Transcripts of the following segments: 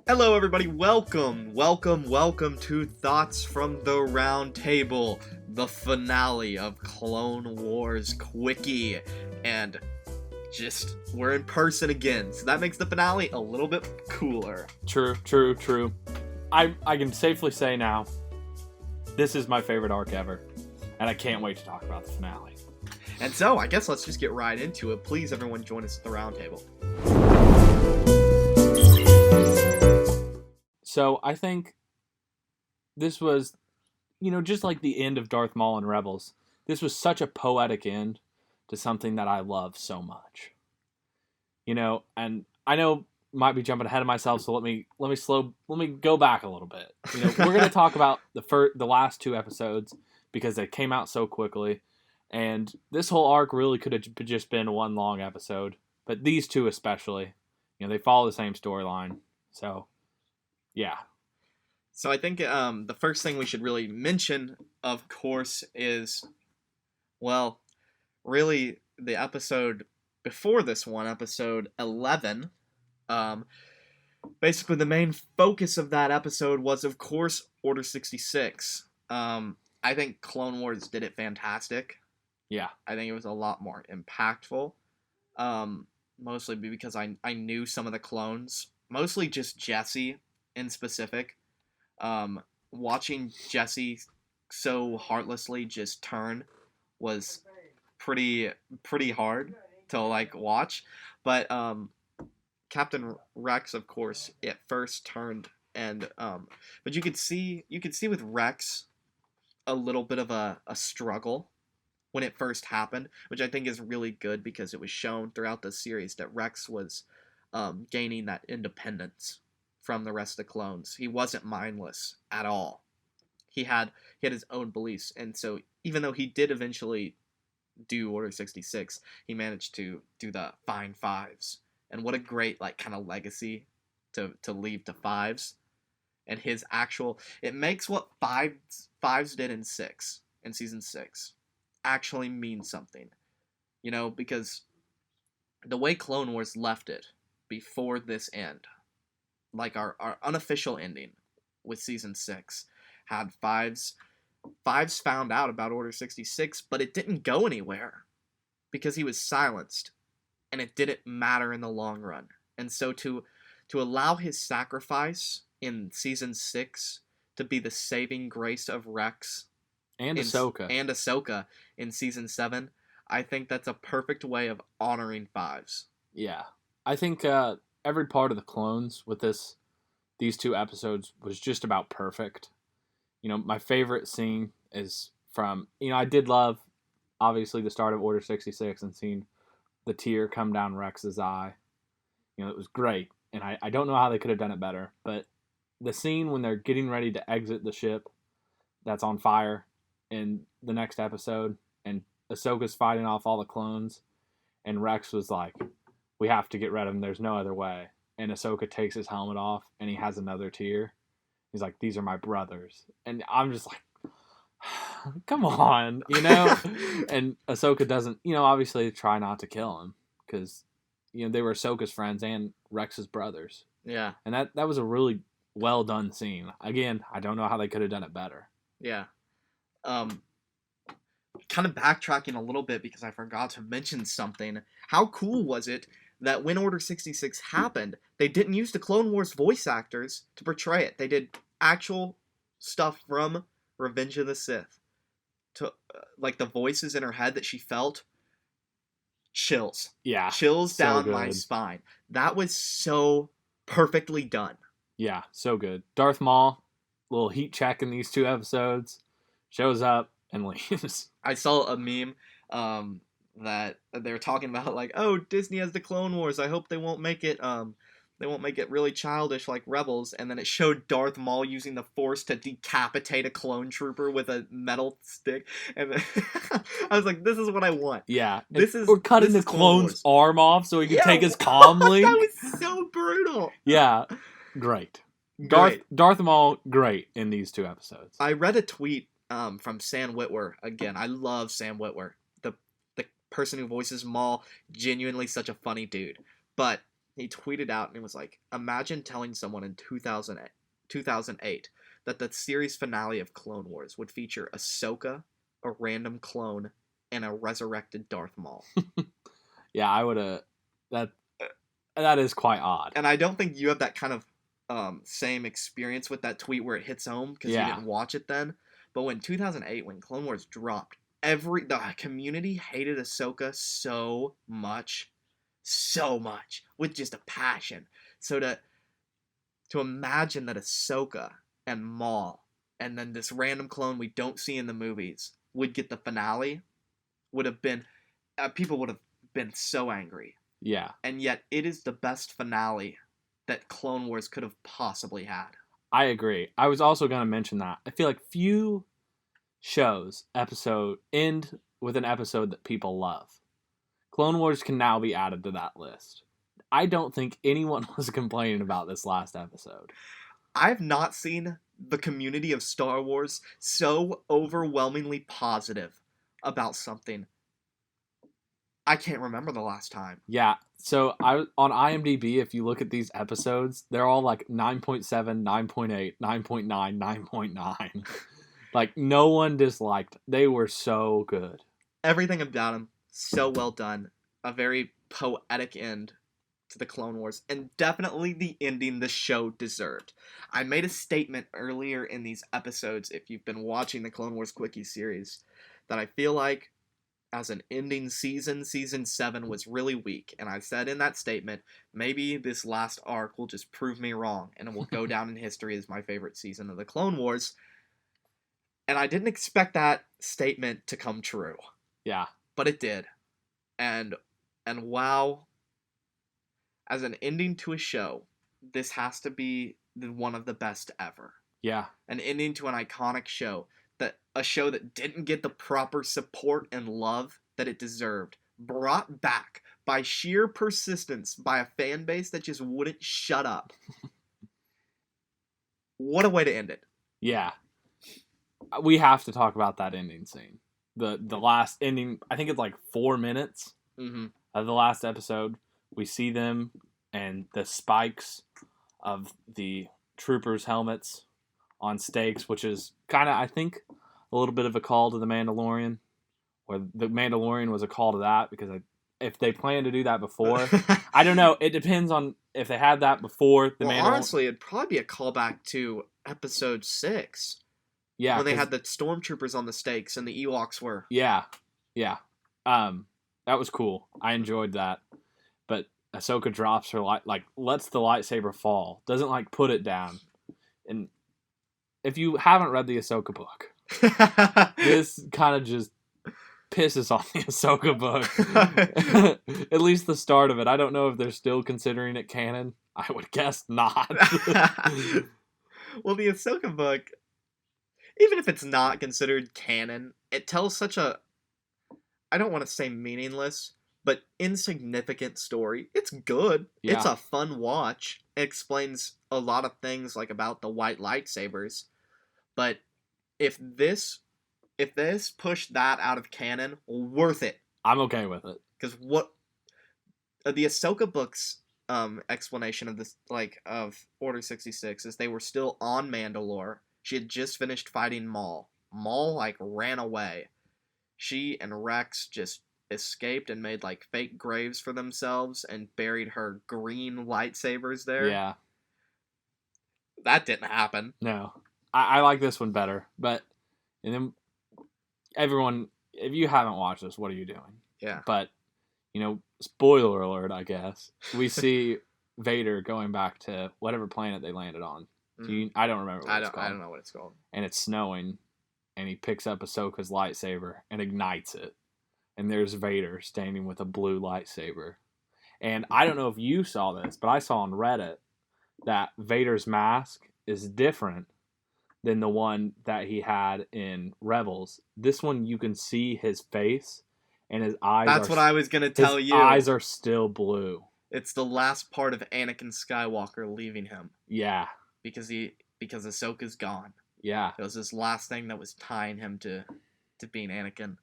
Hello, everybody. Welcome to Thoughts from the Round Table, the finale of Clone Wars Quickie. And we're in person again, so that makes the finale a little bit cooler. True. I can safely say now, this is my favorite arc ever, and I can't wait to talk about the finale. And so, I guess let's just get right into it. Please, everyone, join us at the round table. So, I think this was, just like the end of Darth Maul and Rebels, this was such a poetic end to something that I love so much. And I know might be jumping ahead of myself, so let me go back a little bit. We're going to talk about the last two episodes because they came out so quickly, and this whole arc really could have just been one long episode, but these two especially, they follow the same storyline. So, yeah. So I think the first thing we should really mention, of course, is, well, really the episode before this one, episode 11. Basically, the main focus of that episode was, of course, Order 66. I think Clone Wars did it fantastic. Yeah. I think it was a lot more impactful. Mostly because I knew some of the clones. Mostly just Jesse in specific. Watching Jesse so heartlessly just turn was pretty hard to watch. But Captain Rex, of course, at first turned, and but you could see with Rex a little bit of a struggle when it first happened, which I think is really good because it was shown throughout the series that Rex was gaining that independence from the rest of the clones. He wasn't mindless at all. He had his own beliefs, and so even though he did eventually do Order 66, he managed to do the Fine Fives. And what a great kind of legacy to leave to Fives. And his actual, it makes what Fives did in season 6 actually mean something. Because the way Clone Wars left it before this end, our unofficial ending with season 6, had Fives found out about Order 66, but it didn't go anywhere because he was silenced, and it didn't matter in the long run. And so to allow his sacrifice in season 6 to be the saving grace of Rex and Ahsoka in season 7, I think that's a perfect way of honoring Fives. Yeah. I think every part of the clones with these two episodes was just about perfect. My favorite scene is from, I did love, obviously, the start of Order 66 and seeing the tear come down Rex's eye. It was great, and I don't know how they could have done it better, but the scene when they're getting ready to exit the ship that's on fire in the next episode, and Ahsoka's fighting off all the clones, and Rex was like, we have to get rid of him, there's no other way. And Ahsoka takes his helmet off, and he has another tear. He's like, these are my brothers. And I'm just like, come on, And Ahsoka doesn't, obviously try not to kill him, because, they were Ahsoka's friends and Rex's brothers. Yeah. And that was a really well done scene. Again, I don't know how they could have done it better. Yeah. Kind of backtracking a little bit because I forgot to mention something. How cool was it that when Order 66 happened, they didn't use the Clone Wars voice actors to portray it. They did actual stuff from Revenge of the Sith. To the voices in her head that she felt. Chills. Yeah. Chills down my spine. That was so perfectly done. Yeah, so good. Darth Maul, little heat check in these two episodes, shows up and leaves. I saw a meme that they were talking about, oh, Disney has the Clone Wars. I hope they won't make it really childish like Rebels. And then it showed Darth Maul using the Force to decapitate a clone trooper with a metal stick. And then I was like, this is what I want. Yeah. Or cutting the clone's arm off so he could take his comm link. That was so brutal. Yeah. Great. Darth Maul, great in these two episodes. I read a tweet from Sam Witwer. Again, I love Sam Witwer. The person who voices Maul, genuinely such a funny dude. But He tweeted out and it was like, imagine telling someone in 2008 that the series finale of Clone Wars would feature Ahsoka, a random clone, and a resurrected Darth Maul. Yeah, I would have. That is quite odd. And I don't think you have that kind of same experience with that tweet where it hits home because you didn't watch it then. But when 2008, when Clone Wars dropped, the community hated Ahsoka so much, with just a passion. So to imagine that Ahsoka and Maul and then this random clone we don't see in the movies would get the finale would have been people would have been so angry. Yeah. And yet it is the best finale that Clone Wars could have possibly had. I agree. I was also going to mention that. I feel like few shows end with an episode that people love. Clone Wars can now be added to that list. I don't think anyone was complaining about this last episode. I've not seen the community of Star Wars so overwhelmingly positive about something. I can't remember the last time. Yeah, so on IMDb, if you look at these episodes, they're all like 9.7, 9.8, 9.9, 9.9. Like, no one disliked. They were so good. Everything about them, so well done. A very poetic end to the Clone Wars, and definitely the ending the show deserved. I made a statement earlier in these episodes, if you've been watching the Clone Wars Quickies series, that I feel like as an ending season 7 was really weak, and I said in that statement, maybe this last arc will just prove me wrong, and it will go down in history as my favorite season of the Clone Wars. And I didn't expect that statement to come true. Yeah. But it did. And wow, as an ending to a show, this has to be one of the best ever. Yeah. An ending to an iconic show. A show that didn't get the proper support and love that it deserved, brought back by sheer persistence by a fan base that just wouldn't shut up. What a way to end it. Yeah. We have to talk about that ending scene. The last ending, I think it's like 4 minutes of the last episode. We see them and the spikes of the troopers' helmets on stakes, which is kind of, I think, a little bit of a call to the Mandalorian, or the Mandalorian was a call to that, because if they plan to do that before, I don't know. It depends on if they had that before the Mandalorian. Honestly, it'd probably be a callback to episode 6. Yeah, when they had the stormtroopers on the stakes and the Ewoks were. Yeah. That was cool. I enjoyed that. But Ahsoka drops her lets the lightsaber fall, doesn't put it down. And if you haven't read the Ahsoka book, this kind of just pisses on the Ahsoka book. At least the start of it. I don't know if they're still considering it canon. I would guess not. Well, the Ahsoka book, even if it's not considered canon, it tells such a, I don't want to say meaningless, but insignificant story. It's good. Yeah. It's a fun watch. It explains a lot of things about the white lightsabers. But if this pushed that out of canon, worth it. I'm okay with it. Because what the Ahsoka book's explanation of this, of Order 66, is they were still on Mandalore. She had just finished fighting Maul. Maul ran away. She and Rex just escaped and made fake graves for themselves and buried her green lightsabers there. Yeah. That didn't happen. No. I like this one better. And then everyone, if you haven't watched this, what are you doing? Yeah. But, spoiler alert, I guess. We see Vader going back to whatever planet they landed on. I don't remember what it's called. I don't know what it's called. And it's snowing, and he picks up Ahsoka's lightsaber and ignites it. And there's Vader standing with a blue lightsaber. And I don't know if you saw this, but I saw on Reddit that Vader's mask is different than the one that he had in Rebels. This one, you can see his face, and his eyes That's what I was going to tell you. His eyes are still blue. It's the last part of Anakin Skywalker leaving him. Yeah. Because Ahsoka's gone. Yeah. It was his last thing that was tying him to being Anakin.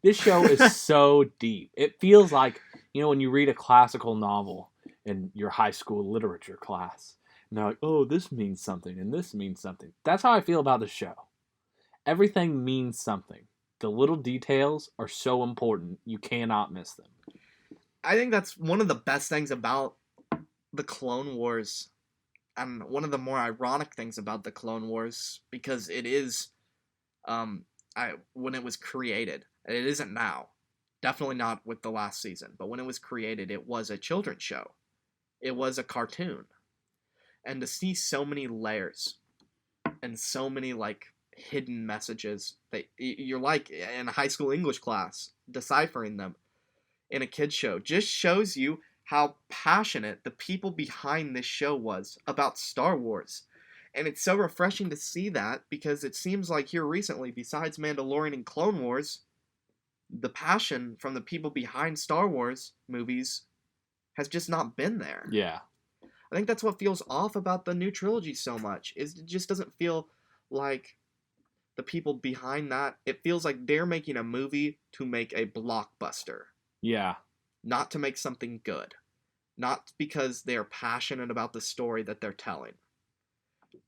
This show is so deep. It feels like, when you read a classical novel in your high school literature class, and they're like, oh, this means something, and this means something. That's how I feel about the show. Everything means something. The little details are so important, you cannot miss them. I think that's one of the best things about the Clone Wars, and one of the more ironic things about the Clone Wars, because it is, when it was created, it isn't now, definitely not with the last season, but when it was created, it was a children's show. It was a cartoon. And to see so many layers and so many, like, hidden messages that you're, like, in a high school English class, deciphering them in a kid's show, just shows you how passionate the people behind this show was about Star Wars. And it's so refreshing to see that, because it seems like here recently, besides Mandalorian and Clone Wars, the passion from the people behind Star Wars movies has just not been there. Yeah. I think that's what feels off about the new trilogy so much, is it just doesn't feel like the people behind that, it feels like they're making a movie to make a blockbuster. Yeah. Not to make something good. Not because they're passionate about the story that they're telling.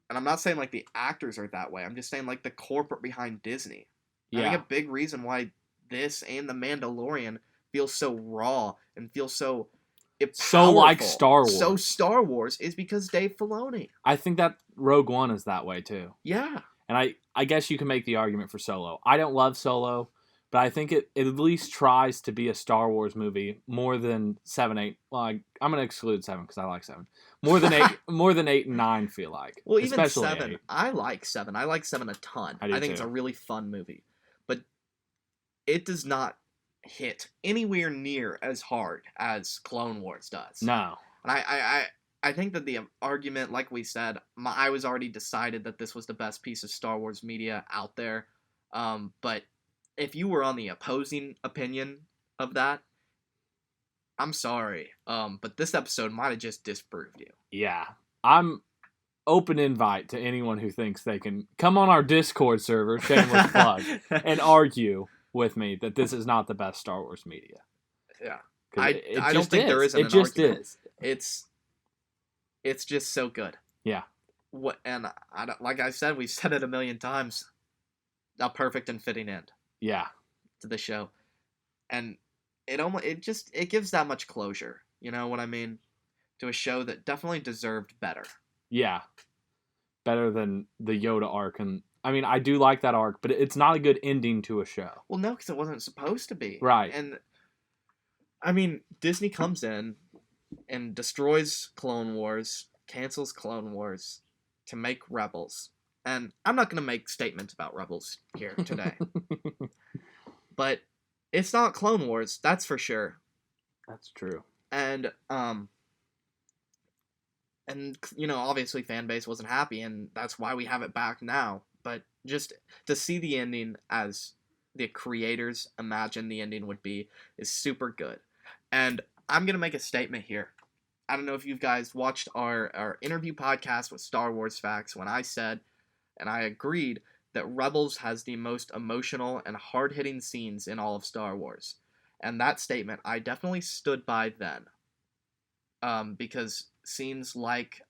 And I'm not saying like the actors are that way. I'm just saying like the corporate behind Disney. Yeah. I think a big reason why this and The Mandalorian feel so raw and feel so so like Star Wars. So Star Wars is because Dave Filoni. I think that Rogue One is that way too. Yeah. And I guess you can make the argument for Solo. I don't love Solo, but I think it at least tries to be a Star Wars movie more than 7, 8. Well, I'm going to exclude 7 because I like 7. More than 8, more than 8 and 9 feel like. Well, even especially 7. 8. I like 7. I like 7 a ton. I think it's a really fun movie. But it does not hit anywhere near as hard as Clone Wars does. No. And I think that the argument, like we said, I was already decided that this was the best piece of Star Wars media out there. But if you were on the opposing opinion of that, I'm sorry. But this episode might have just disproved you. Yeah. I'm open invite to anyone who thinks they can come on our Discord server, shameless plug, and argue with me that this is not the best Star Wars media. Yeah. I don't think there is an argument. Is. It's just so good. Yeah. Like I said, we've said it a million times. A perfect and fitting end. Yeah. To the show. And it gives that much closure. You know what I mean? To a show that definitely deserved better. Yeah. Better than the Yoda arc. And I mean, I do like that arc, but it's not a good ending to a show. Well, no, because it wasn't supposed to be. Right. And I mean, Disney comes in and destroys Clone Wars, cancels Clone Wars to make Rebels. And I'm not going to make statements about Rebels here today. But it's not Clone Wars, that's for sure. That's true. And you know, obviously fan base wasn't happy, and that's why we have it back now. But just to see the ending as the creators imagined the ending would be is super good. And I'm going to make a statement here. I don't know if you guys watched our interview podcast with Star Wars Facts when I said, and I agreed, that Rebels has the most emotional and hard-hitting scenes in all of Star Wars. And that statement, I definitely stood by then. Because scenes like,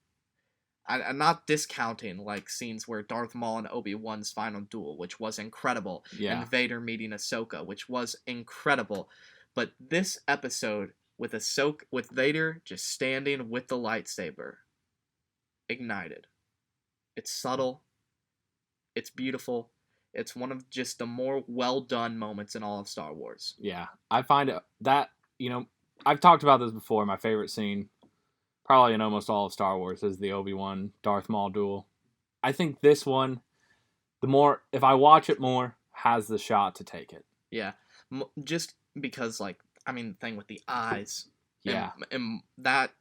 I'm not discounting like scenes where Darth Maul and Obi-Wan's final duel, which was incredible, and Vader meeting Ahsoka, which was incredible. But this episode with Vader just standing with the lightsaber, ignited. It's subtle. It's beautiful. It's one of just the more well-done moments in all of Star Wars. Yeah. I find that, you know, I've talked about this before. My favorite scene, probably in almost all of Star Wars, is the Obi-Wan Darth Maul duel. I think this one, if I watch it more, has the shot to take it. Yeah. Just because, like, I mean, the thing with the eyes. Yeah. And that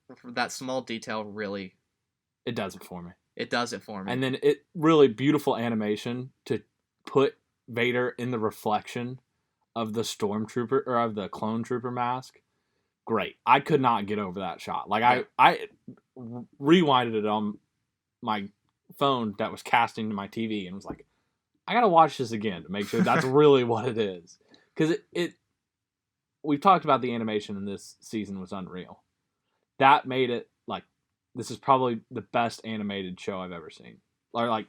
small detail really... It does it for me. It does it for me. And then it really beautiful animation to put Vader in the reflection of the stormtrooper or of the clone trooper mask. Great. I could not get over that shot. Like I rewinded it on my phone that was casting to my TV and was like, I gotta watch this again to make sure that's really what it is. because we've talked about the animation in this season was unreal. That made it like this is probably the best animated show I've ever seen, or like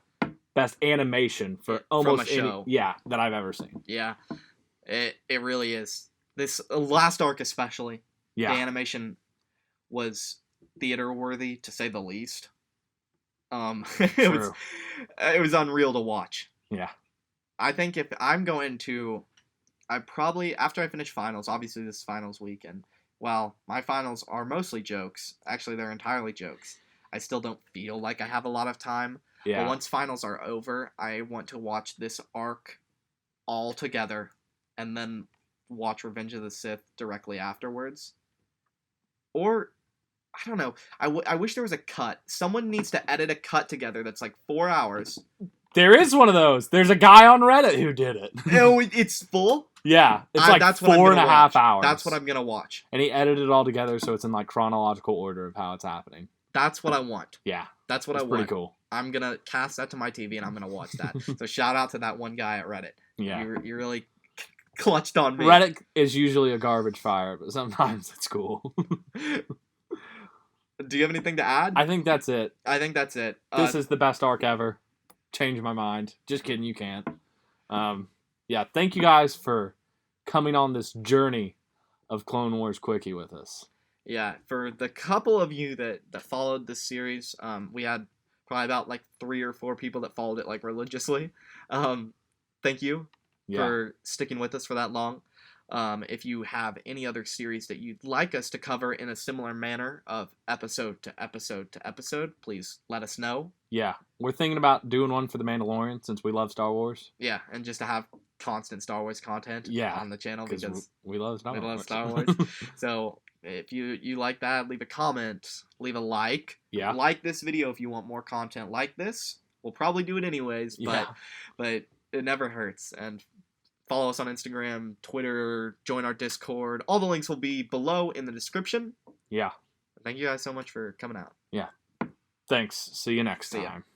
best animation for almost from a show. that I've ever seen. Yeah, it really is. This last arc especially, the animation was theater worthy to say the least. It was unreal to watch. Yeah. I think if I'm going to, I probably after I finish finals, obviously this is finals week, and while my finals are mostly jokes, actually they're entirely jokes. I still don't feel like I have a lot of time. Yeah. But once finals are over, I want to watch this arc all together, and then watch Revenge of the Sith directly afterwards. Or I don't know. I wish there was a cut. Someone needs to edit a cut together that's like 4 hours. There is one of those. There's a guy on Reddit who did it. Oh, it's full? Yeah. It's like that's 4.5 hours. That's what I'm going to watch. And he edited it all together so it's in like chronological order of how it's happening. That's what I want. Yeah. That's what I want. Pretty cool. I'm going to cast that to my TV and I'm going to watch that. So shout out to that one guy at Reddit. Yeah. You really clutched on me. Reddit is usually a garbage fire, but sometimes it's cool. Do you have anything to add? I think that's it. This is the best arc ever. Change my mind. Just kidding, you can't. Yeah, thank you guys for coming on this journey of Clone Wars Quickie with us. Yeah, for the couple of you that followed this series, we had probably about like 3 or 4 people that followed it like religiously. Thank you for sticking with us for that long. If you have any other series that you'd like us to cover in a similar manner of episode to episode to episode, please let us know. Yeah, we're thinking about doing one for The Mandalorian since we love Star Wars. Yeah, and just to have constant Star Wars content on the channel because we love Star Wars. We love Star Wars. So if you like that, leave a comment, leave a like. Yeah. Like this video if you want more content like this. We'll probably do it anyways, but it never hurts. And follow us on Instagram, Twitter, join our Discord. All the links will be below in the description. Yeah. Thank you guys so much for coming out. Yeah. Thanks. See you next time.